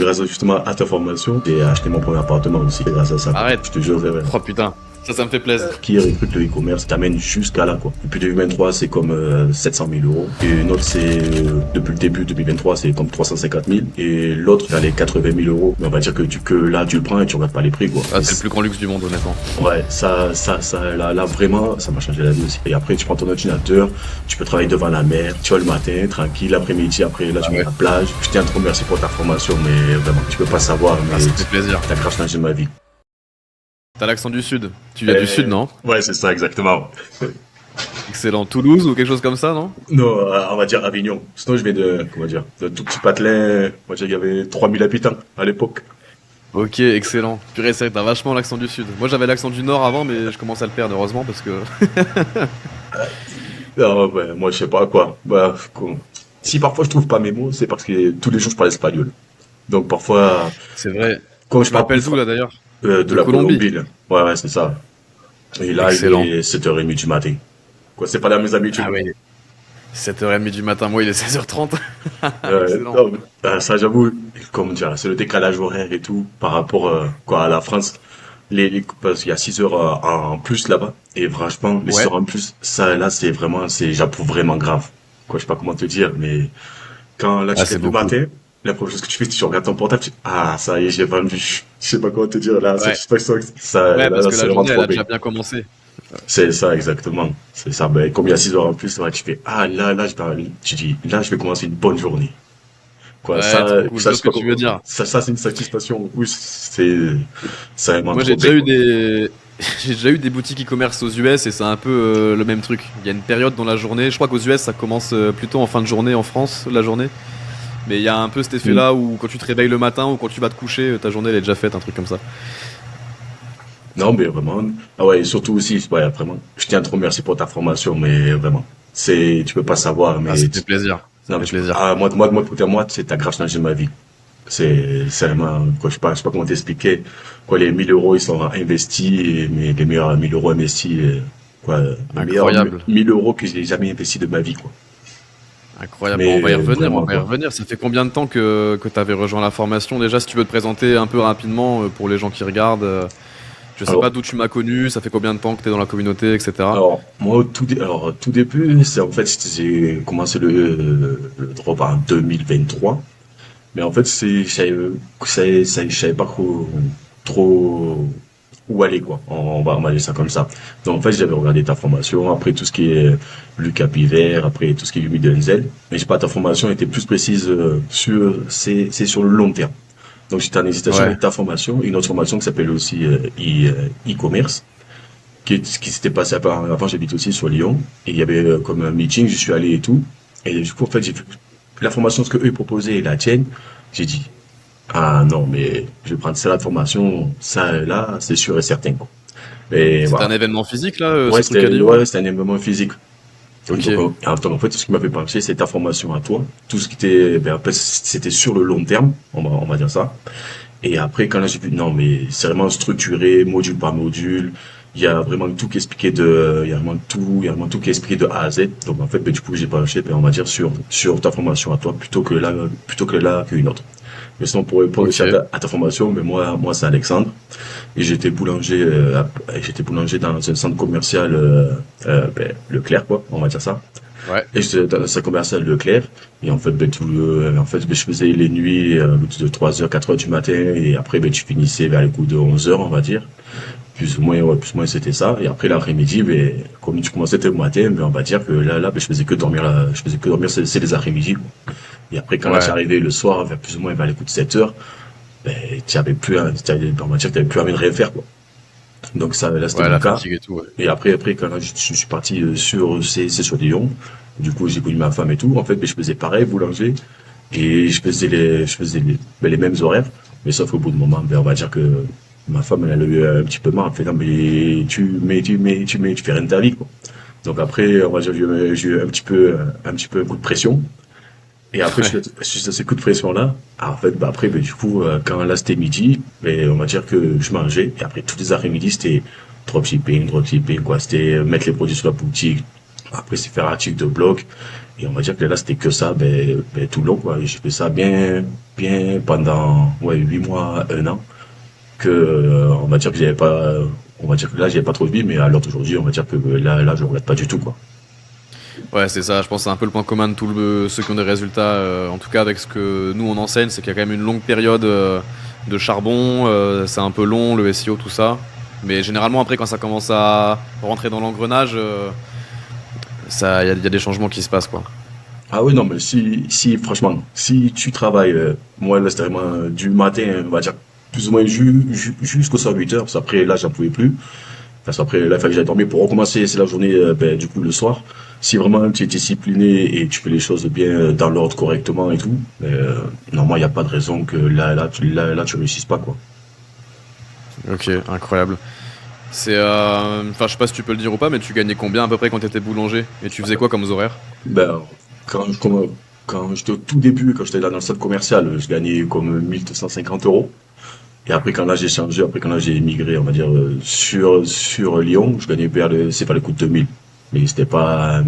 Grâce justement à ta formation, j'ai acheté mon premier appartement aussi grâce à ça. Arrête. Je te jure, c'est vrai. Oh putain, ça me fait plaisir. Qui recrute le e-commerce t'amène jusqu'à là, quoi. Depuis 2023, c'est comme 700 000 euros. Et une autre, c'est depuis le début 2023, c'est comme 350 000. Et l'autre, t'as les 80 000 euros. Mais on va dire que là, tu le prends et tu regardes pas les prix, quoi. Ah, c'est le plus grand luxe du monde, honnêtement. Ouais, là, vraiment, ça m'a changé la vie aussi. Et après, tu prends ton ordinateur, tu peux travailler devant la mer, tu vois, le matin, tranquille, l'après-midi, après, là, tu vas à la plage. Je tiens à te remercier pour ta formation, mais vraiment, tu peux pas savoir, mais Ah, ça me fait plaisir. t'as grave changé ma vie. T'as l'accent du sud. Tu viens du sud, non? Ouais, c'est ça, exactement. Excellent. Toulouse ou quelque chose comme ça, non? Non, on va dire Avignon. Sinon, je vais comment dire, de tout petit patelin. On va dire qu'il y avait 3000 habitants à l'époque. Ok, excellent. Purée, c'est vrai que t'as vachement l'accent du sud. Moi, j'avais l'accent du nord avant, mais je commence à le perdre, heureusement, parce que... Ah, ouais, moi, je sais pas quoi. Bah, si parfois je trouve pas mes mots, c'est parce que tous les jours je parle espagnol. Donc parfois, C'est vrai. quand je Tu parle m'appelles plus d'où, là, d'ailleurs? de De la Colombie. Colombie, là. Ouais, ouais, c'est ça. Et là, il Excellent. est 7h30 du matin. Quoi, c'est pas dans mes Ah habitudes. ouais. 7h30 du matin, moi, il est 16h30. Excellent. Non, ça, j'avoue, comment dire, c'est le décalage horaire et tout par rapport quoi, à la France. Parce qu'il y a 6 heures en plus là-bas. Et franchement, les 6 Ouais. heures en plus, ça, là, c'est vraiment, j'approuve vraiment grave. Quoi, je sais pas comment te dire, mais quand là, tu Ah, te c'est lèves le beaucoup. matin, la première chose que tu fais, tu regardes ton portable, ah, ça y est, j'ai vendu. Je sais pas comment te dire, la Ouais. satisfaction, ça, Ouais, parce là, que c'est la vraiment journée, elle trop a bien. déjà bien commencé. C'est ça, exactement. C'est ça. Ben, comme il y a 6 heures en plus, ouais, tu fais, ah, là, tu dis, là, je vais commencer une bonne journée. Quoi, Ouais, trop cool. Je ça, vois je ce sais que pas tu veux comment, dire. c'est une satisfaction. Oui, c'est vraiment Moi, trop j'ai bien, déjà eu quoi. des... J'ai déjà eu des boutiques e-commerce aux US et c'est un peu le même truc. Il y a une période dans la journée. Je crois qu'aux US, ça commence plutôt en fin de journée, en France, la journée. Mais il y a un peu cet Mm. effet-là où quand tu te réveilles le matin ou quand tu vas te coucher, ta journée elle est déjà faite, un truc comme ça. Non, mais vraiment. Ah ouais, et surtout aussi, ouais, vraiment. Je tiens à te remercier pour ta formation, mais vraiment. Tu peux pas savoir, Ah, ça fait plaisir. Ça non, fait plaisir. moi, c'est ta grave changé ma vie. C'est vraiment, quoi, je sais pas comment t'expliquer. Quoi, les 1000 euros, ils sont investis, mais les meilleurs 1000 euros investis, quoi, les meilleurs Incroyable. 1000 euros que j'ai jamais investis de ma vie, quoi. Incroyable. Bon, on Mais va y revenir, on vraiment, va y quoi. revenir. Ça fait combien de temps que tu avais rejoint la formation déjà? Si tu veux te présenter un peu rapidement pour les gens qui regardent. Je sais pas Alors, d'où tu m'as connu, ça fait combien de temps que tu es dans la communauté, etc. moi, au tout début, c'est en fait, j'ai commencé le drop en 2023. Mais en fait, je savais pas trop où aller, quoi. On va dire ça comme ça. Donc, en fait, j'avais regardé ta formation, après tout ce qui est Lucas Pivert, après tout ce qui est Umi Denzel. Mais je sais pas, ta formation était plus précise c'est sur le long terme. Donc, j'étais en hésitation Ouais. avec ta formation, une autre formation qui s'appelle aussi e-commerce, qui s'était passé avant, j'habite aussi sur Lyon, et il y avait comme un meeting, je suis allé et tout. Et du coup, en fait, j'ai vu la formation, ce que eux ils proposaient et la tienne, j'ai dit, ah non, mais je vais prendre celle-là de formation, ça là, c'est sûr et certain, quoi. Et C'était un voilà. événement physique là, ce truc à Lyon? Ouais, c'était un événement physique. Ok. Donc, en fait, tout ce qui m'avait penché, c'est ta formation à toi. Tout ce qui était, ben, en fait, c'était sur le long terme, on va dire ça. Et après, quand là, j'ai vu, non, mais c'est vraiment structuré, module par module. Il y a vraiment tout qui est expliqué il y a vraiment tout qui est expliqué de A à Z. Donc, en fait, ben, du coup, j'ai penché, ben, on va dire, sur ta formation à toi, plutôt que là, qu'une autre. Mais sinon, pour répondre Ok. aussi à ta formation, mais moi, c'est Alexandre. Et j'étais boulanger dans un centre commercial, ben, Leclerc, quoi, on va dire ça. Ouais. Et j'étais dans un centre commercial Leclerc. Et en fait, ben, je faisais les nuits, de 3h, 4h du matin. Et après, ben, tu finissais vers les coups de 11h, on va dire. Plus ou moins, ouais, plus ou moins, c'était ça. Et après, l'après-midi, ben, comme tu commençais le matin, ben, on va dire que là, ben, je faisais que dormir je faisais que dormir, c'est les après-midi, quoi. Et après, quand là, Ouais. j'arrivais le soir, vers plus ou moins vers les coups de 7h, ben, on va dire que t'avais plus envie de rien faire, quoi. Donc ça, là, c'était Ouais, mon la cas. fatigue et tout, ouais. Et après, quand là, je suis parti c'est sur Lyon. Du coup, j'ai connu ma femme et tout. En fait, mais je faisais pareil, boulanger. Et je faisais ben, les mêmes horaires. Mais sauf qu'au bout de moment, ben, on va dire que ma femme, elle a eu un petit peu marre. Elle fait, non, mais tu fais rien de ta vie, quoi. Donc après, on va dire, j'ai eu un petit peu un coup de pression. Et après, Ouais. suite à ces coups de pression-là, en fait, bah après, ben, du coup, quand là, c'était midi, ben, on va dire que je mangeais. Et après, tous les après-midi, c'était dropshipping, quoi. C'était mettre les produits sur la boutique. Après, c'est faire article de blog. Et on va dire que là, c'était que ça, tout le long, quoi. Et j'ai fait ça bien pendant, ouais, 8 mois, un an, que, on va dire que j'avais pas, on va dire que là, j'avais pas trop de vie, mais à l'heure d'aujourd'hui, on va dire que là, je regrette pas du tout, quoi. Ouais, c'est ça. Je pense que c'est un peu le point commun de ceux qui ont des résultats. En tout cas, avec ce que nous on enseigne, c'est qu'il y a quand même une longue période de charbon. C'est un peu long, le SEO, tout ça. Mais généralement, après, quand ça commence à rentrer dans l'engrenage, il y a des changements qui se passent, quoi. Ah oui, non, mais franchement, si tu travailles, moi, là, c'était vraiment du matin, on va dire, plus ou moins jusqu'au soir 8 heures, parce qu'après, là, j'en pouvais plus. Parce qu'après, là, il fallait que j'aille dormir pour recommencer, c'est la journée, du coup, le soir. Si vraiment tu es discipliné et tu fais les choses bien dans l'ordre correctement et tout, normalement, il n'y a pas de raison que là, tu réussisses pas, quoi. Ok, incroyable. Enfin, je sais pas si tu peux le dire ou pas, mais tu gagnais combien à peu près quand t'étais boulanger? Et tu faisais quoi comme horaires? Ben, quand je, comm- quand j'étais au tout début, quand j'étais là dans le centre commercial, je gagnais comme 1 250 euros. Et après, quand là, j'ai changé, après, quand là, j'ai émigré, on va dire, sur Lyon, je gagnais c'est pas le coup de 2000. C'était pas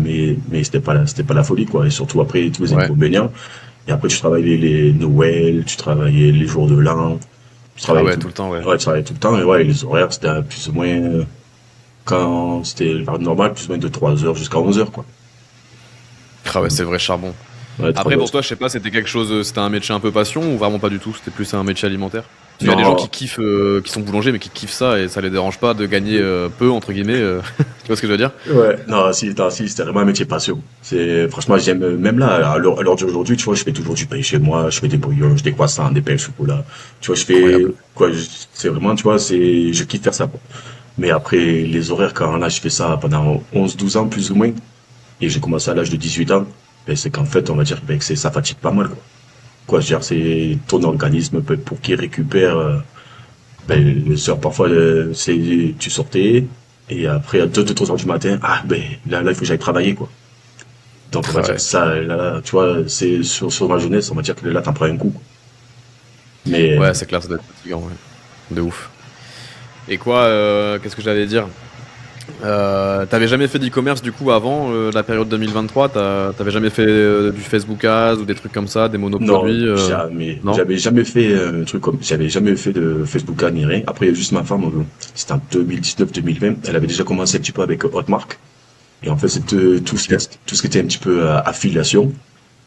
la folie, quoi. Et surtout après, tous les Ouais. inconvénients. Et après, tu travaillais les Noël, tu travaillais les jours de l'an, tu Ah travaillais ouais, tout, tout le temps, ouais. ouais, tu travaillais tout le temps. Et ouais, les horaires, c'était plus ou moins, quand c'était normal, plus ou moins de 3 heures jusqu'à 11 heures, quoi. Ah ouais, c'est vrai charbon. Ouais, 3 Après, heures. pour toi, je sais pas, c'était un métier un peu passion ou vraiment pas du tout? C'était plus un métier alimentaire? Parce qu'il y a des gens qui Non, kiffent, qui sont boulangers, mais qui kiffent ça et ça les dérange pas de gagner peu, entre guillemets. Tu vois ce que je veux dire? ouais, non, si, c'était vraiment un métier passion. Franchement, j'aime, même là, à l'heure d'aujourd'hui, tu vois, je fais toujours du pain chez moi, je fais des brioches, des croissants, des pains au chocolat. Tu vois, je fais, Incroyable. quoi, c'est vraiment, tu vois, je kiffe faire ça, quoi. Mais après, les horaires, quand là, je fais ça pendant 11 12 ans, plus ou moins, et j'ai commencé à l'âge de 18 ans, c'est qu'en fait, on va dire, que ça fatigue pas mal, quoi. Quoi, je veux dire, c'est ton organisme, pour qu'il récupère, parfois, tu sortais, et après, à 2 3 heures du matin, là, il faut que j'aille travailler, quoi. Donc, on va Ah dire que ouais. ça, là, tu vois, c'est sur ma jeunesse, on va dire que là, t'en prends un coup, quoi. Mais, Ouais, c'est clair, ça doit être fatigant, ouais. De ouf. Et quoi, qu'est-ce que j'allais dire? T'avais jamais fait d'e-commerce du coup avant la période 2023? T'avais jamais fait du Facebook Ads ou des trucs comme ça, des non, monoproduits jamais. non? J'avais jamais fait de Facebook Ad ni rien. Après, il y a juste ma femme, c'était en 2019-2020. Elle avait déjà commencé un petit peu avec Hotmart. Et en fait, c'était Ok. tout ce qui était un petit peu affiliation.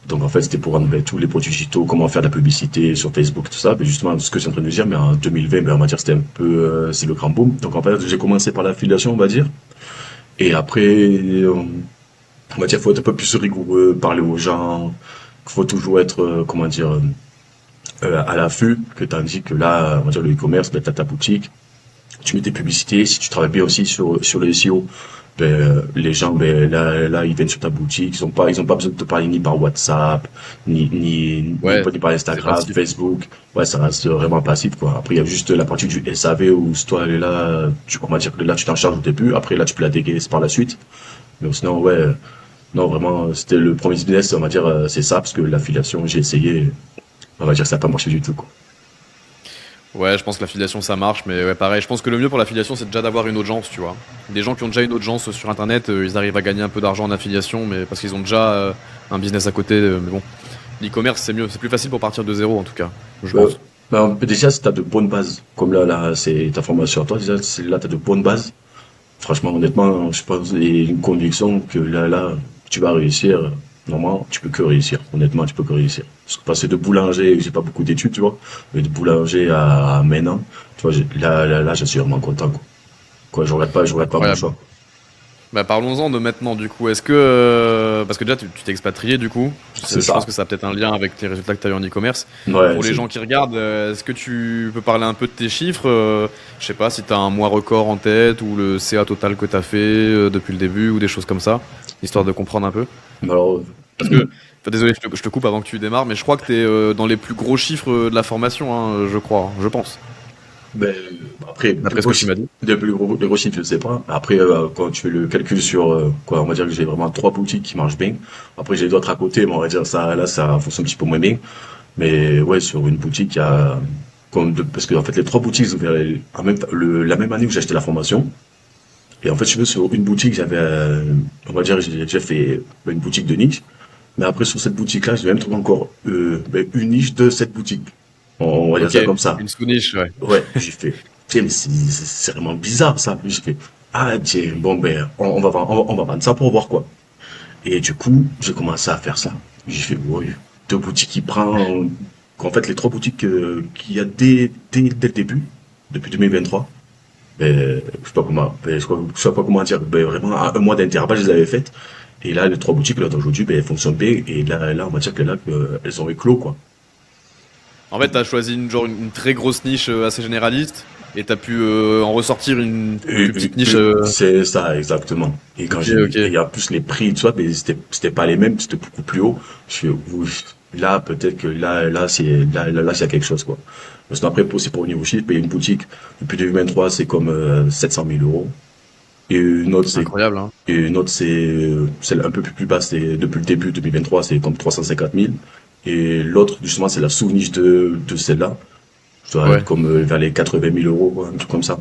Donc, en fait, c'était pour vendre tous les produits digitaux, comment faire de la publicité sur Facebook, tout ça. Mais justement, ce que je suis en train de dire, mais en 2020, on va dire, c'était un peu, c'est le grand boom. Donc, en fait, j'ai commencé par l'affiliation, on va dire. Et après, on va dire, faut être un peu plus rigoureux, parler aux gens. Faut toujours être, comment dire, à l'affût, que tandis que là, on va dire le e-commerce, ben, t'as ta boutique, tu mets tes publicités, si tu travailles bien aussi sur le SEO, les gens, là, ils viennent sur ta boutique, ils ont pas besoin de te parler ni par WhatsApp, Ouais, ni par c'est Instagram, passif. Facebook. Ouais, ça reste vraiment passif, quoi. Après, il y a juste la partie du SAV où, si toi, elle est là, on va dire que là, tu t'en charges au début. Après, là, tu peux la dégainer par la suite. Mais sinon, ouais, non, vraiment, c'était le premier business, on va dire, c'est ça, parce que l'affiliation, j'ai essayé, on va dire que ça n'a pas marché du tout, quoi. Ouais, je pense que l'affiliation ça marche, mais ouais, pareil. Je pense que le mieux pour l'affiliation c'est déjà d'avoir une audience, tu vois. Des gens qui ont déjà une audience sur internet, ils arrivent à gagner un peu d'argent en affiliation, mais parce qu'ils ont déjà un business à côté. Mais bon, l'e-commerce c'est mieux, c'est plus facile pour partir de zéro en tout cas, je Euh, pense. déjà, si t'as de bonnes bases, comme là, c'est ta formation à toi, déjà, là, t'as de bonnes bases. Franchement, honnêtement, je pense, et une conviction que là, tu vas réussir. Normalement, tu peux que réussir. Honnêtement, tu peux que réussir. Parce que passer de boulanger, j'ai pas beaucoup d'études, tu vois, mais de boulanger à maintenant, tu vois, là, je suis vraiment content, quoi. Quoi, je regrette pas mon Incroyable. choix. Bah parlons-en de maintenant du coup. Est-ce que parce que déjà tu t'es expatrié du coup, C'est je pense ça. que ça a peut-être un lien avec les résultats que tu as eu en e-commerce. Ouais, Pour les gens qui regardent, est-ce que tu peux parler un peu de tes chiffres? Je sais pas si tu as un mois record en tête ou le CA total que tu as fait depuis le début ou des choses comme ça, histoire de comprendre un peu. mais alors, Parce que enfin, désolé, je te coupe avant que tu démarres, mais je crois que tu es dans les plus gros chiffres de la formation, hein, je crois, je pense. ben, après, D'après ce que tu m'as dit. de gros chiffres, je sais pas. Après, quand tu fais le calcul sur, quoi, on va dire que j'ai vraiment 3 boutiques qui marchent bien. Après, j'ai d'autres à côté, mais on va dire ça, là, ça fonctionne un petit peu moins bien. Mais ouais, sur une boutique, il y a, parce que, en fait, les 3 boutiques, ils ont fait la même année où j'ai acheté la formation. Et en fait, je veux, sur une boutique, on va dire, j'ai déjà fait une boutique de niche. Mais après, sur cette boutique-là, j'ai même trouvé encore une niche de cette boutique. On va dire Ok, ça comme ça. une sous-niche, ouais. Ouais, j'ai fait, tiens, mais c'est vraiment bizarre ça. J'ai fait, ah tiens, bon ben, on va vendre ça pour voir quoi. Et du coup, j'ai commencé à faire ça. J'ai fait, ouais, deux boutiques qui prend, qu'en fait, les trois boutiques qu'il y a dès le début, depuis 2023, je sais pas comment, je sais pas comment dire, vraiment, à un mois d'intervalle, je les avais faites. Et là, les trois boutiques, là, d'aujourd'hui, elles fonctionnent bien. Et là, on va dire que là, elles ont éclos, quoi. En fait, t'as choisi une très grosse niche assez généraliste et t'as pu en ressortir une plus petite niche. C'est ça, exactement. Et quand Ok, j'ai vu, ok. et en plus les prix, tu vois, mais c'était pas les mêmes, c'était beaucoup plus haut. Je fais, ouf, là, peut-être que là, c'est quelque chose, quoi. Parce qu'après, aussi pour au niveau chiffre, payer une boutique, depuis 2023, c'est comme 700 000 euros. Et une autre, Incroyable, hein. celle un peu plus basse, c'est depuis le début 2023, c'est comme 350 000. Et l'autre, justement, c'est la sous-niche de celle-là. Ça doit être Ouais. comme vers les 80 000 euros, quoi, un truc comme ça.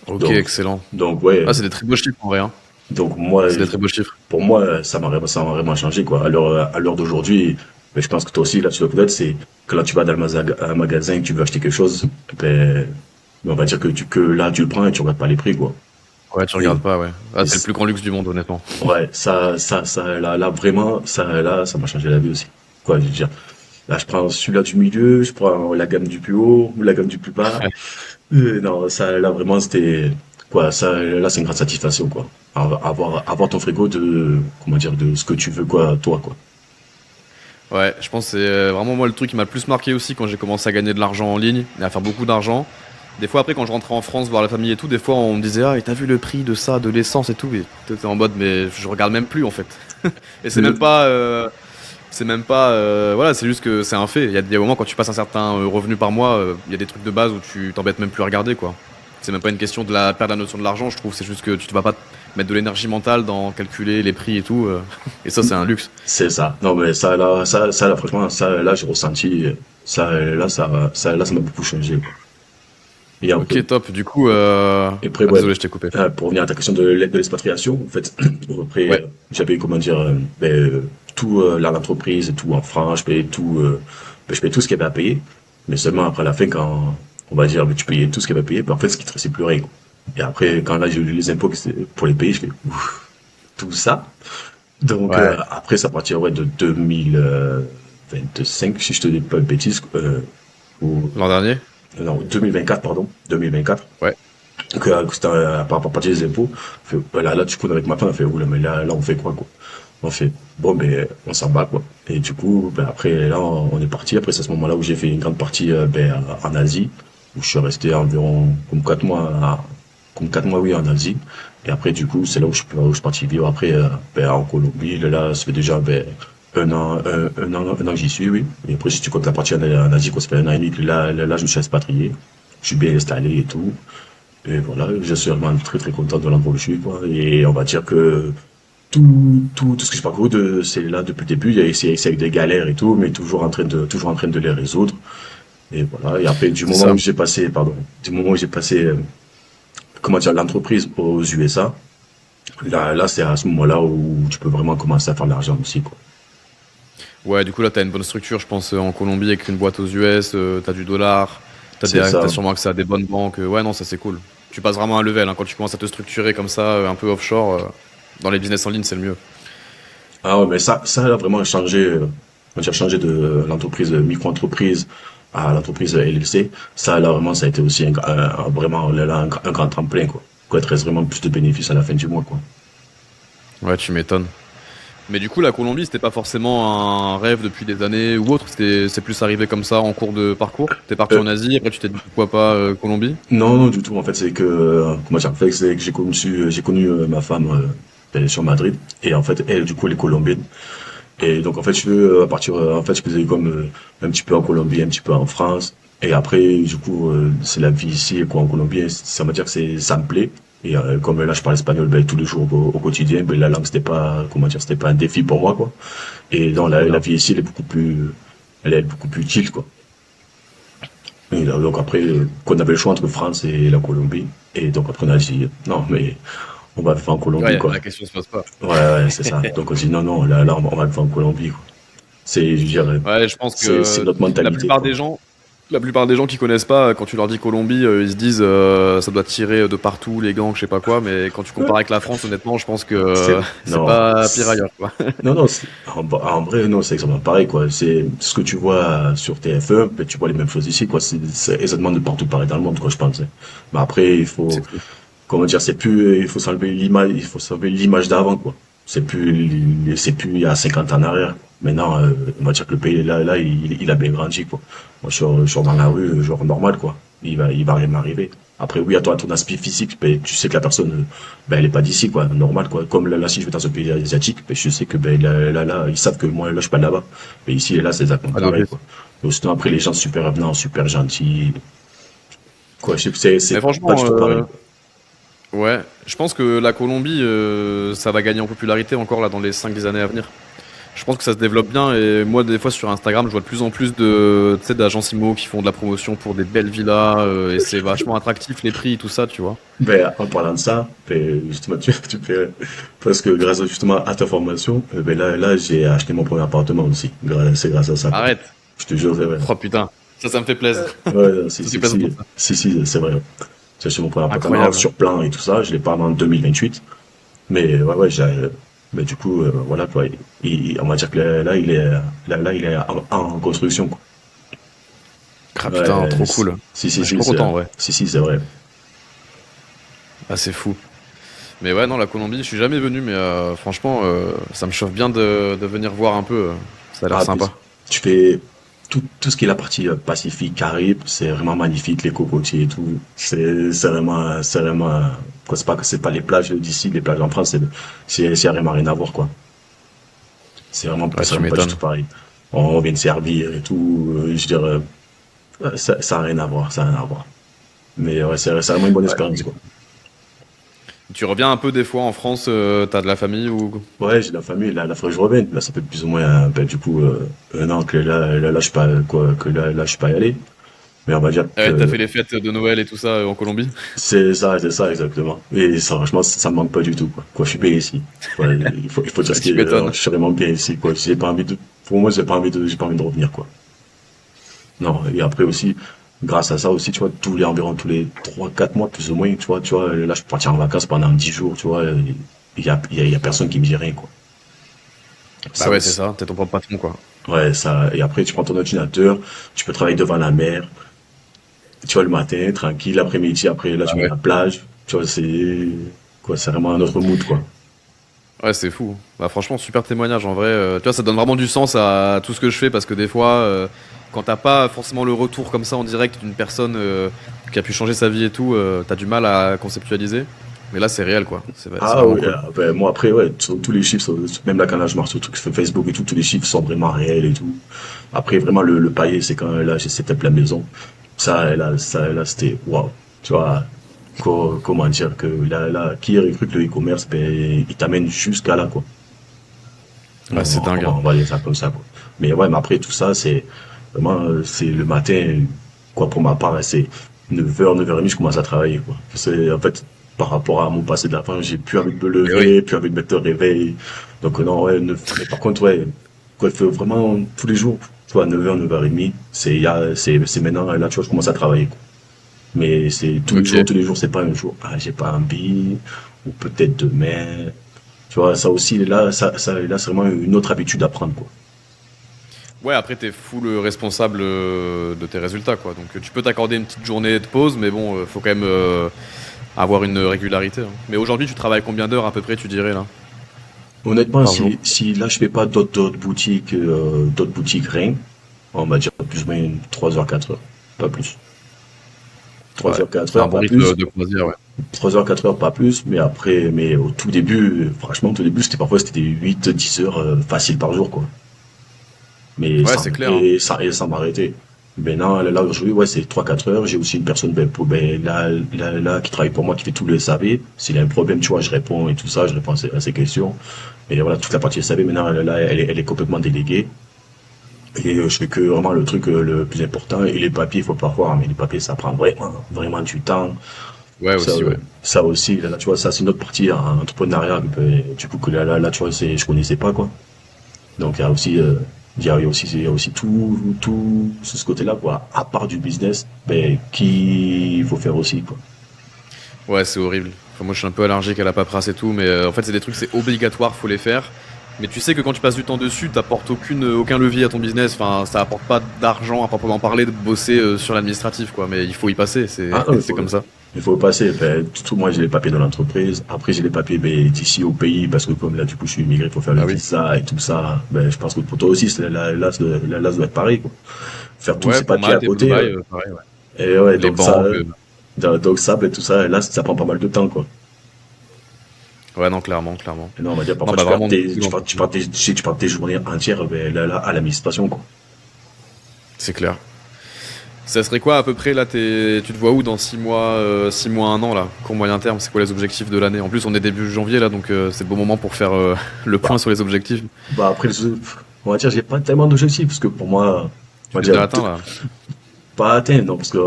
Ok, Donc, excellent. donc ouais, Ah, c'est des très beaux chiffres en vrai, hein. donc moi, C'est des très beaux chiffres. pour moi, ça m'a vraiment changé, quoi. À l'heure d'aujourd'hui, mais je pense que toi aussi, là, tu dois peut-être, c'est que là, tu vas dans un magasin et que tu veux acheter quelque chose, ben, on va dire que là, tu le prends et tu regardes pas les prix, quoi. Ouais, tu Et, regardes pas, ouais. Ah, et c'est le plus grand luxe du monde, honnêtement. ouais, là, vraiment, ça m'a changé la vie aussi. Quoi, je veux dire. Là, je prends celui-là du milieu, je prends la gamme du plus haut, ou la gamme du plus bas. Non, ça, là, vraiment, c'était, quoi, ça, là, c'est une grande satisfaction, quoi. Avoir ton frigo de, comment dire, de ce que tu veux, quoi, toi, quoi. Ouais, je pense que c'est vraiment moi le truc qui m'a le plus marqué aussi quand j'ai commencé à gagner de l'argent en ligne et à faire beaucoup d'argent. Des fois après quand je rentrais en France voir la famille et tout, des fois on me disait ah et t'as vu le prix de ça, de l'essence et tout, et t'étais en mode mais je regarde même plus en fait. Et c'est même pas voilà, c'est juste que c'est un fait. Il y a des moments quand tu passes un certain revenu par mois, il y a des trucs de base où tu t'embêtes même plus à regarder quoi. C'est même pas une question de la perdre la notion de l'argent, je trouve, c'est juste que tu ne vas pas mettre de l'énergie mentale dans calculer les prix et tout et ça c'est un luxe. C'est ça. Non, mais ça, là, franchement, ça, là, j'ai ressenti, là, ça m'a beaucoup changé, quoi. Et après, Ok, top. Du coup, et après, ah ouais, désolé, je t'ai coupé. pour revenir à ta question de l'aide de l'expatriation, en fait, après, Ouais. j'avais, comment dire, tout, l'entreprise, tout en France, je payais tout ce qu'il y avait à payer. Mais seulement après la fin, quand, on va dire, tu payais tout ce qu'il y avait à payer, ben, en fait, ce qui te restait plus rien, quoi. Et après, quand là, j'ai eu les impôts pour les payer, je fais, ouf, tout ça. Donc, Ouais. après, ça partir, ouais, de 2025, si je te dis pas de bêtises, ou, L'an dernier? non, 2024, pardon, 2024. Ouais. Donc, c'était par rapport à partir des impôts. On fait, là, du coup, avec ma femme, on fait, oula, mais là, on fait quoi? On fait, bon, ben, on s'en bat, quoi. Et du coup, ben, après, là, on est parti. Après, c'est à ce moment-là où j'ai fait une grande partie, en Asie, où je suis resté environ, comme 4 mois, oui, en Asie. Et après, du coup, c'est là où je suis parti vivre après, en Colombie. Là, ça fait déjà, un an que j'y suis, oui. Et après, si tu comptes la partie en Asie, quoi, ça fait un an et demi que là, je me suis expatrié. Je suis bien installé et tout. Et voilà, je suis vraiment très très content de l'endroit où je suis, quoi. Et on va dire que tout ce que je parcours c'est là depuis le début, c'est avec des galères et tout, mais toujours en train de les résoudre. Et voilà. Et après, C'est ça. du moment où j'ai passé, comment dire, l'entreprise aux USA, là, c'est à ce moment-là où tu peux vraiment commencer à faire de l'argent aussi, quoi. Ouais, du coup, là, t'as une bonne structure, je pense, en Colombie avec une boîte aux US, t'as du dollar, C'est t'as ça. sûrement accès à des bonnes banques. Ouais, non, ça c'est cool. Tu passes vraiment un level, hein, quand tu commences à te structurer comme ça, un peu offshore, dans les business en ligne, c'est le mieux. Ah ouais, mais ça a vraiment changé, on dire changé de l'entreprise micro-entreprise à l'entreprise LLC. Ça, là, vraiment, ça a été aussi vraiment, là, un grand tremplin, quoi. Quoi, il te reste vraiment plus de bénéfices à la fin du mois, quoi. Ouais, tu m'étonnes. Mais du coup, la Colombie, c'était pas forcément un rêve depuis des années ou autre, c'est plus arrivé comme ça en cours de parcours. T'es parti Euh, en Asie, après tu t'es dit pourquoi pas Colombie? non, non, du tout. En fait, c'est que, comment dire, en fait, c'est que j'ai connu ma femme, elle est sur Madrid. Et en fait, elle, du coup, elle est colombienne. Et donc, en fait, en fait, je faisais comme, un petit peu en Colombie, un petit peu en France. Et après, du coup, c'est la vie ici, quoi, en Colombie. Ça veut dire que ça me plaît. Et comme là, je parle espagnol, tous les jours au quotidien, la langue, c'était pas, comment dire, c'était pas un défi pour moi, quoi. Et dans Trop la bien. vie ici, elle est beaucoup plus chill, quoi. Et donc après, qu'on avait le choix entre France et la Colombie. Et donc après, on a dit, non, mais On va le faire en Colombie, Ouais, quoi. la question se pose pas. Ouais, ouais, c'est ça. Donc on dit non, non, là, on va le faire en Colombie, quoi. Je dirais, Ouais, je pense c'est que notre la mentalité, plupart quoi. des gens, la plupart des gens qui connaissent pas, quand tu leur dis Colombie, ils se disent ça doit tirer de partout, les gangs, je sais pas quoi. Mais quand tu compares avec la France, honnêtement, je pense que c'est Non, pas pire ailleurs, quoi. non, non, en vrai, non, c'est exactement pareil, quoi. C'est ce que tu vois sur TF1, ben, tu vois les mêmes choses ici, quoi. C'est exactement de partout pareil dans le monde, quoi, je pense, hein. Mais après, C'est fou. comment dire, il faut s'enlever l'image d'avant, quoi. C'est plus il y a 50 ans en arrière. Maintenant, on va dire que le pays, là, il a bien grandi, quoi. Moi, je sors dans la rue, genre normal, quoi. Il va rien m'arriver. Après, oui, à toi, ton aspect physique, ben, tu sais que la personne, ben, elle est pas d'ici, quoi, normal, quoi. Comme là, si je vais dans un pays asiatique, ben, je sais que, ben, ils savent que moi, là, je suis pas de là-bas. Mais ici et là, c'est exactement Ah, pareil, d'office. quoi. Et sinon, après, les gens super avenants, super gentils, quoi. Mais C'est pas du franchement, tout pareil, quoi. ouais, je pense que la Colombie, ça va gagner en popularité encore là dans les 5 années à venir. Je pense que ça se développe bien et moi des fois sur Instagram je vois de plus en plus de tu sais d'agences immo qui font de la promotion pour des belles villas et c'est vachement attractif les prix tout ça tu vois. Ben, en parlant de ça, ben, justement, tu fais, parce que grâce justement à ta formation, ben là, j'ai acheté mon premier appartement aussi. C'est grâce à ça, quoi. Arrête. Je te jure, c'est vrai. Oh putain, ça me fait plaisir. Ouais, Ça fait plaisir pour ça. c'est vrai. J'ai acheté mon premier appartement Incroyable. sur plan et tout ça. Je l'ai pas avant 2028. Mais, ouais, mais du coup, voilà, quoi. On va dire que là, il est en construction, quoi. Ah putain, Ouais, trop cool. si, Ah, je suis si, trop content ouais. c'est vrai. Ah c'est fou. Mais ouais non la Colombie je suis jamais venu mais franchement ça me chauffe bien de venir voir un peu. Ça a l'air Ah, puis, sympa. tu fais tout ce qui est la partie Pacifique, Caraïbes, c'est vraiment magnifique, les cocotiers et tout. C'est vraiment, quoi, c'est pas les plages d'ici, les plages en France, c'est vraiment rien à voir, quoi. Ouais C'est tu vraiment pas du tout m'étonnes. pareil. On vient de servir et tout, je dirais, ça a rien à voir, ça a rien à voir. Mais ouais, c'est vraiment une bonne Ouais, tu expérience, quoi. m'étonnes. Tu reviens un peu des fois en France, t'as de la famille ou... Ouais, j'ai de la famille, là, faut que je revienne. Là, ça fait plus ou moins, ben, du coup, un an que là, je suis pas, quoi, que là, je suis pas allé. Mais on va dire Ah ouais, t'as que fait les fêtes de Noël et tout ça en Colombie? c'est ça, exactement. Et ça, franchement, ça me manque pas du tout, quoi. Quoi, je suis bien ici. Ouais, il faut dire Ouais, ce qui tu est, m'étonnes. je suis vraiment bien ici, quoi. Pour moi, j'ai pas envie de revenir, quoi. Non, et après aussi, grâce à ça aussi, tu vois, environ tous les 3 4 mois, plus ou moins, tu vois, là, je peux partir en vacances pendant 10 jours, tu vois, il y a personne qui me dit rien, quoi. Bah Ça ouais, c'est aussi. ça, t'es ton propre patron, quoi. Ouais, ça, et après, tu prends ton ordinateur, tu peux travailler devant la mer, tu vois, le matin, tranquille, l'après-midi, après, là, Bah tu mets ouais. la plage, tu vois, quoi, c'est vraiment un autre mood, quoi. Ouais, c'est fou. Bah franchement, super témoignage, en vrai. Tu vois, ça donne vraiment du sens à tout ce que je fais, parce que des fois, quand t'as pas forcément le retour comme ça en direct d'une personne qui a pu changer sa vie et tout, t'as du mal à conceptualiser. Mais là, c'est réel, quoi. C'est Ah vraiment oui, cool. ben, moi après, ouais, tous les chiffres, même là quand là, je marche sur trucs sur Facebook et tout, tous les chiffres sont vraiment réels et tout. Après, vraiment, le palier, c'est quand là, j'ai cette la maison. Là, c'était, waouh. Tu vois, comment dire que qui aurait cru que le e-commerce, ben, il t'amène jusqu'à là, quoi. Ouais, c'est dingue, hein. On va dire ça comme ça, quoi. Mais après, tout ça, c'est vraiment, c'est le matin, quoi, pour ma part, c'est 9h 9h30 je commence à travailler, quoi. C'est, en fait, par rapport à mon passé d'avant, j'ai plus envie de me Mais oui. lever, plus envie de mettre le réveil. Donc, non, ouais, mais par contre, ouais, quoi, il faut vraiment, tous les jours, tu vois, 9h 9h30 c'est maintenant, là, tu vois, je commence à travailler, quoi. Mais c'est Ok. tous les jours, c'est pas un jour, ah, j'ai pas envie, ou peut-être demain. Tu vois, ça aussi, là, c'est vraiment une autre habitude à prendre, quoi. Ouais, après, t'es full responsable de tes résultats, quoi. Donc, tu peux t'accorder une petite journée de pause, mais bon, faut quand même avoir une régularité, hein. Mais aujourd'hui, tu travailles combien d'heures à peu près, tu dirais, là, Honnêtement, par jour? si là, je fais pas d'autres boutiques, rien, on va dire plus ou moins 3 heures 4 heures, pas plus. trois Ouais, heures 4 c'est un heures, bon pas rythme plus. de croisière, ouais. 3 heures 4 heures, pas plus. Mais après, mais au tout début, franchement, au tout début, c'était des 8 10 heures faciles par jour, quoi. Mais Ouais, c'est clair, hein. sans m'arrêter. Maintenant, là, aujourd'hui, ouais, c'est 3 4 heures. J'ai aussi une personne, ben, là, qui travaille pour moi, qui fait tout le SAV. S'il y a un problème, tu vois, je réponds et tout ça, je réponds à ses questions. Et voilà, toute la partie SAV, maintenant, elle est complètement déléguée. Et je fais que vraiment le truc le plus important. Et les papiers, il faut pas voir, mais les papiers, ça prend vraiment du temps. Ouais, Ça, aussi, ouais. Ça aussi, là, tu vois, ça c'est une autre partie en entrepreneuriat, du coup que là, tu vois, je connaissais pas quoi. Donc il y a aussi tout ce côté-là quoi. À part du business, ben qu'il faut faire aussi quoi. Ouais, c'est horrible. Enfin, moi, je suis un peu allergique à la paperasse et tout, mais en fait, c'est des trucs, c'est obligatoire, faut les faire. Mais tu sais que quand tu passes du temps dessus, t'apportes aucun levier à ton business. Enfin, ça apporte pas d'argent à proprement parler de bosser sur l'administratif, quoi. Mais il faut y passer, c'est Ah non, c'est comme ça. il faut passer. Ben, moi j'ai les papiers de l'entreprise. Après j'ai les papiers ben, d'ici au pays parce que comme là du coup je suis immigré, il faut faire le Ah oui. visa et tout ça. Ben je pense que pour toi aussi là, ça doit être pareil quoi. Faire tous Ouais, ces pour papiers à Malte et pour côté. Dubaï, pareil, ouais. Et ouais, Les banques. donc ça, ben, tout ça, là, ça prend pas mal de temps, quoi. Ouais, non, clairement, clairement. Et non, on va dire, Non, parfois, bah vraiment beaucoup tu perds tes journées entières, ben, là, à l'administration, quoi. c'est clair. Ça serait quoi à peu près là tu te vois où dans 6 mois, 1 an là? Court moyen terme, c'est quoi les objectifs de l'année? En plus on est début janvier là donc c'est le bon moment pour faire le point Bah, sur les objectifs. après, on va dire, j'ai pas tellement d'objectifs, parce que pour moi, on Tu va les as dire, déjà atteints là? pas atteint, non, parce que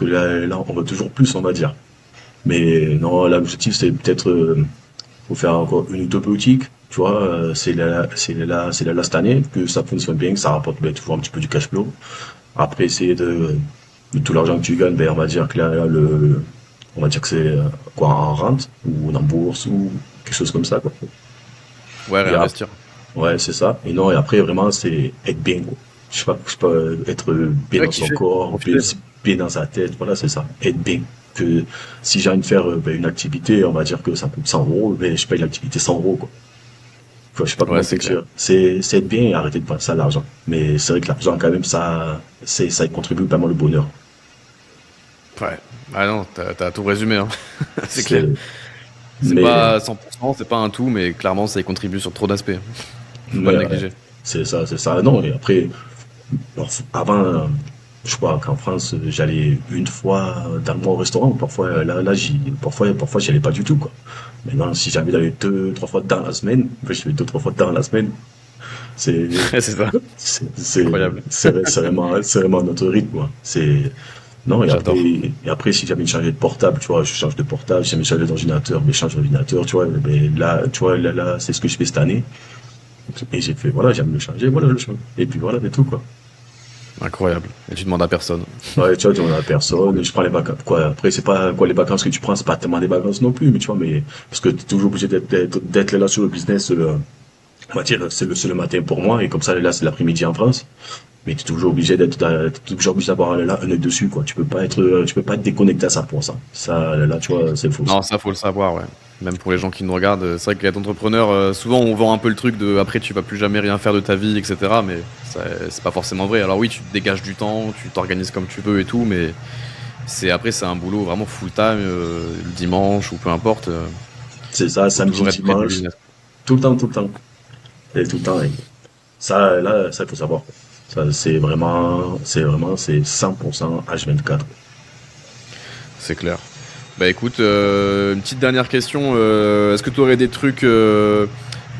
là, on veut toujours plus, on va dire. Mais non, là, l'objectif, c'est peut-être, faut faire encore une ou deux boutiques, tu vois, c'est là cette année, que ça fonctionne bien, que ça rapporte ben, toujours un petit peu du cash flow. Après, essayer de tout l'argent que tu gagnes, ben, on va dire que on va dire que c'est quoi, en rente, ou en bourse, ou quelque chose comme ça, quoi. Ouais, Et réinvestir. ouais, c'est ça. Et non, et après, vraiment, c'est être bien, quoi. Je sais pas, être bien Ouais, dans son kiffer, corps, profiter. bien dans sa tête, voilà, c'est ça. Être bien. Que si j'ai envie de faire ben, une activité, on va dire que ça coûte 100 euros, ben, je paye l'activité 100 euros, quoi. Tu vois, je sais pas Ouais, comment te c'est clair. dire. C'est être bien et arrêter de penser à l'argent. Mais c'est vrai que l'argent, quand même, ça y contribue pas mal au bonheur. Ouais. Ah non, t'as tout résumé hein. C'est clair. C'est, C'est mais, pas 100%, c'est pas un tout, mais clairement ça y contribue sur trop d'aspects. Faut pas mais, le ouais, négliger. c'est ça. Non, et après, bon, avant, je crois qu'en France, j'allais une fois dans le mois au restaurant. Parfois, parfois, j'y allais pas du tout, quoi. Maintenant, si j'ai envie d'aller deux, trois fois dans la semaine, ben, je vais deux, trois fois dans la semaine. C'est, Ouais, c'est ça. Incroyable. c'est vraiment notre rythme, quoi. Non, J'adore. et après, si jamais changer de portable, tu vois, je change de portable, si jamais je change d'ordinateur, mais je change d'ordinateur, tu vois, mais là, tu vois, là, c'est ce que je fais cette année. Et j'ai fait, voilà, j'aime le changer, voilà, je le change. Et puis voilà, c'est tout, quoi. Incroyable. Et tu demandes à personne. Ouais, tu vois, on a personne, Cool. je prends les vacances, quoi. Après, c'est pas, quoi, les vacances que tu prends, c'est pas tellement des vacances non plus, mais tu vois, mais, parce que t'es toujours obligé d'être là sur le business, on va dire, c'est le matin pour moi, et comme ça, là, c'est l'après-midi en France. Mais tu es toujours obligé t'es toujours obligé d'avoir là un œil dessus, quoi. Tu peux pas être déconnecté à ça pour ça. Ça, là, tu vois, c'est faux, ça. Non, ça faut le savoir, ouais. Même pour les gens qui nous regardent, c'est vrai qu'être entrepreneur, souvent on vend un peu le truc de après tu vas plus jamais rien faire de ta vie, etc. Mais c'est pas forcément vrai. Alors oui, tu te dégages du temps, tu t'organises comme tu veux et tout, mais c'est un boulot vraiment full time, le dimanche ou peu importe. C'est ça, Faut samedi, toujours être près du dimanche, business. tout le temps. Et tout le temps. Et ça, là, ça, il faut savoir. Ça, c'est 100% H24. C'est clair. Bah écoute, une petite dernière question. Est-ce que tu aurais des trucs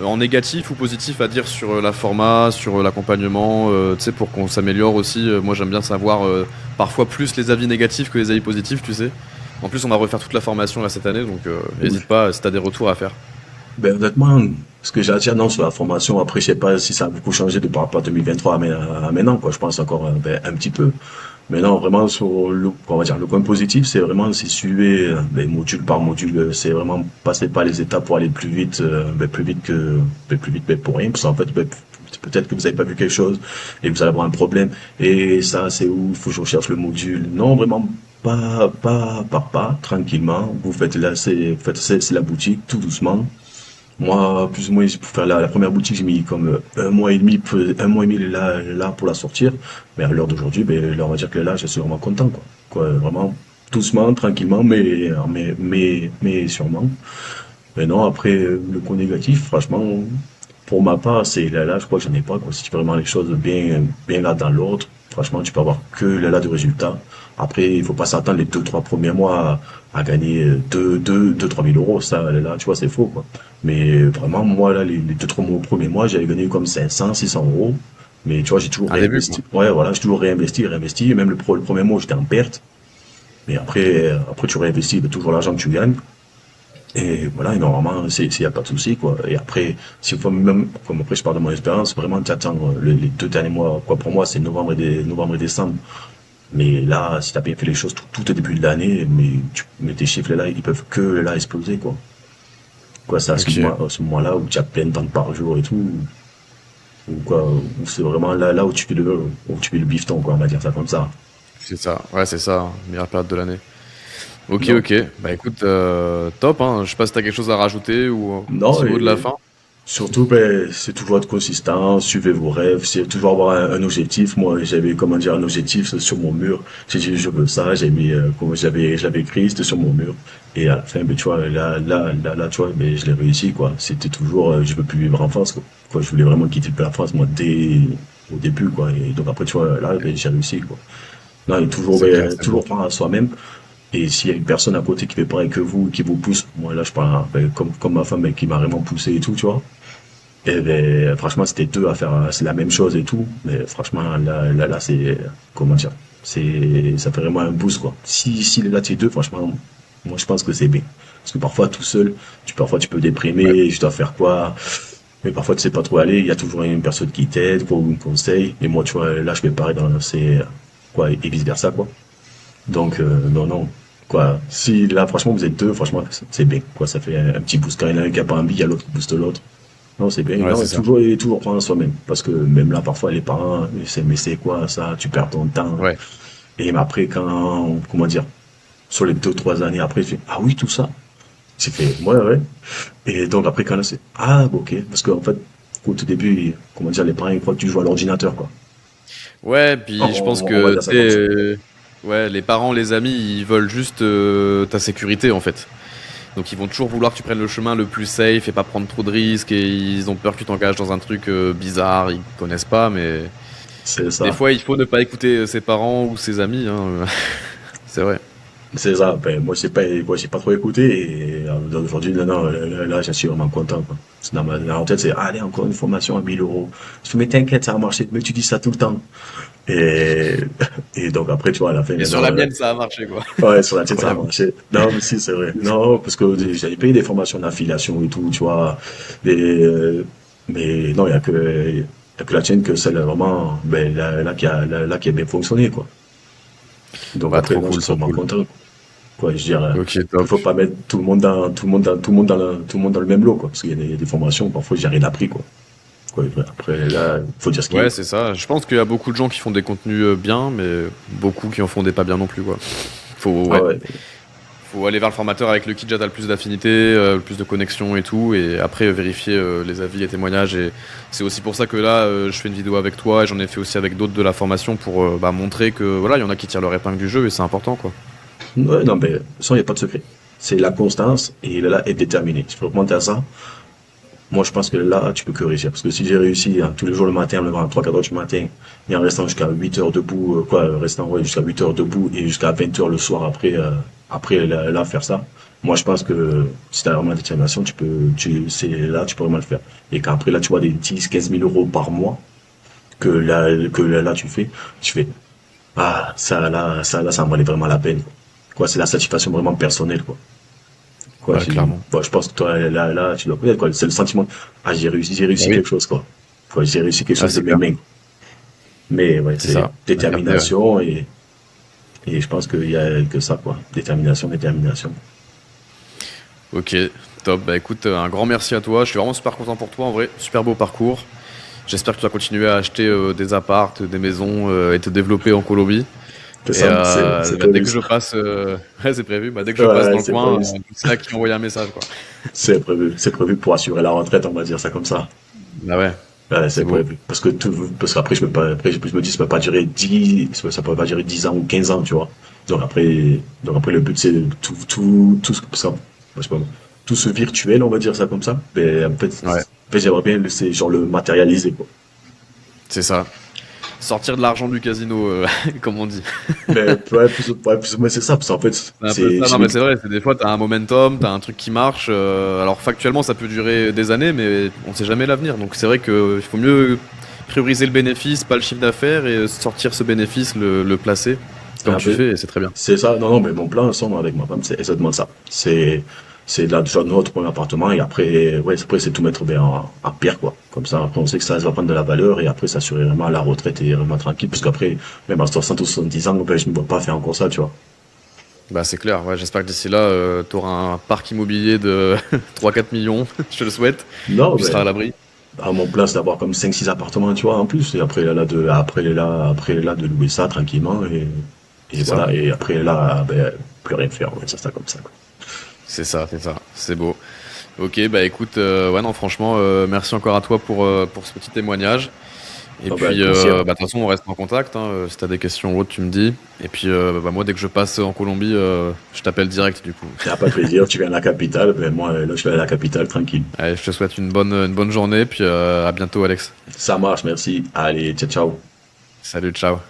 en négatif ou positif à dire sur la format, sur l'accompagnement, tu sais, pour qu'on s'améliore aussi. Moi, j'aime bien savoir parfois plus les avis négatifs que les avis positifs, tu sais. En plus, on va refaire toute la formation là cette année, donc Oui. n'hésite pas si t'as des retours à faire. Ben, honnêtement, ce que j'ai à dire, non, sur la formation, après, je sais pas si ça a beaucoup changé de par rapport à 2023 à maintenant, quoi. Je pense encore, ben, un petit peu. Mais non, vraiment, sur on va dire, le point positif, c'est vraiment, c'est suivre, ben, module par module, c'est vraiment passer par les étapes pour aller plus vite, ben, pour rien, parce qu'en fait, ben, peut-être que vous avez pas vu quelque chose et vous allez avoir un problème. Et ça, c'est où il faut que je recherche le module. Non, vraiment, pas, tranquillement. Vous faites là, c'est la boutique, tout doucement. Moi, plus ou moins, pour faire la première boutique, j'ai mis comme un mois et demi là pour la sortir. Mais à l'heure d'aujourd'hui, ben, là, on va dire que là, je suis vraiment content, quoi. Quoi, vraiment, doucement, tranquillement, mais sûrement. Mais non, après, le point négatif, franchement, pour ma part, c'est là, je crois que j'en ai pas, quoi. Si tu fais vraiment les choses bien là dans l'autre, franchement, tu peux avoir que là de résultats. Après, il faut pas s'attendre les deux, trois premiers mois à gagner 3 000 euros. Ça, là, tu vois, c'est faux, quoi. Mais vraiment, moi, là, les deux, trois premiers mois, j'avais gagné comme 500, 600 euros. Mais tu vois, j'ai toujours Un début, quoi. réinvesti. Ouais, voilà, j'ai toujours réinvesti. Et même le premier mois, j'étais en perte. Mais après tu réinvestis toujours l'argent que tu gagnes. Et voilà, et normalement, y a pas de souci, quoi. Et après, si faut même, comme après je parle de mon expérience, vraiment t'attends les 2 derniers mois, quoi, pour moi, c'est novembre et décembre. Mais là, si t'as bien fait les choses tout au début de l'année, mais tes chiffres là, ils peuvent que là exploser, quoi. Quoi, c'est Ok. à ce moment-là où tu as plein de temps par jour et tout, ou quoi, où c'est vraiment là où où tu fais le bifton, quoi, on va dire ça comme ça. C'est ça. Ouais, c'est ça. Meilleure période de l'année. Ok, Non, ok. Bah écoute, top, hein. Je sais pas si t'as quelque chose à rajouter ou un non, petit mot de la et fin. surtout, ben, c'est toujours être consistant, suivez vos rêves, c'est toujours avoir un objectif. Moi, j'avais, comment dire, un objectif sur mon mur. J'ai dit, je veux ça, j'ai mis, comment j'avais écrit, c'était sur mon mur. Et à la fin, ben, tu vois, là, tu vois, ben, je l'ai réussi, quoi. C'était toujours, je veux plus vivre en France, quoi. Quoi, je voulais vraiment quitter la France, moi, dès, au début, quoi. Et donc après, tu vois, là, ben, j'ai réussi, quoi. Non, et toujours, C'est clair, ben, c'est beau. toujours prendre à soi-même. Et s'il y a une personne à côté qui fait pareil que vous, qui vous pousse, moi, là, je parle, ben, comme ma femme, ben, qui m'a vraiment poussé et tout, tu vois. Et ben, franchement, c'était deux à faire c'est la même chose et tout. Mais franchement, là, c'est, comment dire, ça fait vraiment un boost, quoi. Si là, tu es deux, franchement, moi, je pense que c'est bien. Parce que parfois, tout seul, parfois, tu peux Ouais. déprimer, je dois faire quoi. Mais parfois, tu sais pas trop aller. Il y a toujours une personne qui t'aide, quoi, ou un conseil. Et moi, tu vois, là, je fais pareil quoi, et vice versa, quoi. Donc, non, non. Quoi, si là, franchement, vous êtes deux, franchement, c'est bien. Quoi, ça fait un petit boost. Quand il y en a un qui a pas envie, il y a l'autre qui booste l'autre. Non, c'est bien. Ouais, Non, c'est ça. et toujours prendre soi-même. Parce que même là, parfois, les parents, mais c'est quoi ça? Tu perds ton temps. Ouais. Et même après, comment dire, sur les 2, 3 années après, tu fais, ah oui, tout ça. J'ai fait, ouais, ouais. Et donc après, quand là, c'est, ah, bon, ok. Parce qu'en fait, au tout début, comment dire, les parents, ils croient que tu joues à l'ordinateur, quoi. Ouais, puis je pense On va que, dire tu ça sais, comme ça. ouais, les parents, les amis, ils veulent juste ta sécurité, en fait. Donc ils vont toujours vouloir que tu prennes le chemin le plus safe et pas prendre trop de risques et ils ont peur que tu t'engages dans un truc bizarre, ils connaissent pas, mais C'est des ça. fois il faut ne pas écouter ses parents ou ses amis, hein. C'est vrai. C'est ça. Ben, moi, j'ai pas trop écouté. Et aujourd'hui, non, non, là, je suis vraiment content, quoi. Dans ma tête, c'est, allez, encore une formation à 1 000 euros. Je fais, mais t'inquiète, ça va marcher. Mais tu dis ça tout le temps. Et, et donc après, tu vois, à la fin, Et sur non, la mienne, ça a marché, quoi. ouais, sur la tête, ça a Incroyable. marché. Non, mais si, c'est vrai. Non, parce que j'avais payé des formations d'affiliation et tout, tu vois. Mais non, il y a que la tienne, que celle vraiment, ben, là, qui a bien fonctionné, quoi. Donc Bah après, trop non, je cool, suis trop vraiment cool. content. Quoi, je veux dire, Ok, il top. faut pas mettre tout le monde dans le même lot, quoi. Parce qu'il y a des formations, parfois, j'ai rien appris, quoi. Quoi, après, là, il faut dire ce qui est, Ouais, quoi. c'est ça. Je pense qu'il y a beaucoup de gens qui font des contenus bien, mais beaucoup qui en font des pas bien non plus, quoi. Faut, Ah ouais. ouais, Faut aller vers le formateur avec lequel déjà t'as le plus d'affinité, le plus de connexion et tout, et après vérifier les avis, les témoignages. Et c'est aussi pour ça que là, je fais une vidéo avec toi, et j'en ai fait aussi avec d'autres de la formation pour bah, montrer que voilà, il y en a qui tirent leur épingle du jeu et c'est important quoi. ouais, non, mais ça, il n'y a pas de secret. C'est la constance et là, être déterminé. Si tu peux remonter à ça, moi, je pense que là, tu peux que réussir. Parce que si j'ai réussi hein, tous les jours le matin, en me levant à 3-4 heures du matin, et en restant jusqu'à 8 heures debout, restant ouais, jusqu'à 8 heures debout et jusqu'à 20 heures le soir après là, faire ça, moi, je pense que si tu as vraiment la détermination, tu peux vraiment le faire. Et qu'après, là, tu vois des 10, 15 000 euros par mois là, tu fais, ah, ça en valait vraiment la peine. Quoi, c'est la satisfaction vraiment personnelle, quoi. Quoi, Ouais, clairement. je pense que toi, là, tu dois connaître, quoi. C'est le sentiment, ah, j'ai Bah réussi oui, quelque chose, quoi. Quoi, j'ai réussi quelque ouais, chose de c'est mes clair. mains. Mais, ouais, C'est c'est ça. La fierté, ouais. détermination et je pense qu'il y a que ça, quoi. Détermination, détermination. Ok, top. Bah écoute, un grand merci à toi. Je suis vraiment super content pour toi en vrai. Super beau parcours. J'espère que tu vas continuer à acheter des appartes, des maisons et te développer en Colombie. C'est Et ça, c'est bah, dès prévu, que je ça. passe, ouais, c'est prévu. Bah, dès que je passe Ouais, dans le c'est coin, prévu. tu sais à qui envoyer un message, quoi. C'est prévu. C'est prévu pour assurer la retraite, on va dire ça comme ça. Bah ouais, Ouais, c'est c'est beau. prévu. Parce qu'après, je peux pas, après, je me dis, ça peut pas durer 10, ça peut pas durer 10 ans ou 15 ans, tu vois. Donc après, le but, c'est parce que, je sais pas, tout ce virtuel, on va dire ça comme ça. Mais Ouais, en fait, j'aimerais bien, c'est genre le matérialiser, quoi. c'est ça. Sortir de l'argent du casino, comme on dit. Mais, plus ou moins, c'est ça, parce qu'en fait, C'est un peu ça. j'ai Non, mais mis, c'est vrai, c'est des fois, t'as un momentum, t'as un truc qui marche. Alors, factuellement, ça peut durer des années, mais on sait jamais l'avenir. Donc, c'est vrai qu'il faut mieux prioriser le bénéfice, pas le chiffre d'affaires, et sortir ce bénéfice, le placer. comme Un tu peu. fais et c'est très bien. C'est ça, non, non, mais mon plan ensemble avec ma femme, c'est exactement ça. C'est là déjà notre premier appartement et après, ouais, après c'est tout mettre bien en pierre, quoi. Comme ça, après on sait que ça va prendre de la valeur et après s'assurer vraiment la retraite et vraiment tranquille, parce qu'après, même à 60 ou 70 ans, ben, je ne me vois pas faire encore ça, tu vois. Bah c'est clair, ouais, j'espère que d'ici là, t'auras un parc immobilier de 3-4 millions, je te le souhaite, Non, tu seras à mais l'abri. à mon plan, c'est d'avoir comme 5 6 appartements, tu vois, en plus. Et après là, de louer ça tranquillement et C'est ça, voilà. Et après là, ben, plus rien faire, on va dire ça comme ça, quoi. c'est beau. Ok, bah écoute, ouais non franchement, merci encore à toi pour ce petit témoignage. Et Ah ben, avec puis, plaisir. bah, de toute façon, on reste en contact, hein, si t'as des questions ou autres, tu me dis. Et puis, bah, moi, dès que je passe en Colombie, je t'appelle direct, du coup. Y a pas de plaisir, tu viens à la capitale, ben moi, là, je vais à la capitale, tranquille. Allez, je te souhaite une bonne journée, puis à bientôt, Alex. Ça marche, merci. Allez, ciao, ciao. Salut, ciao.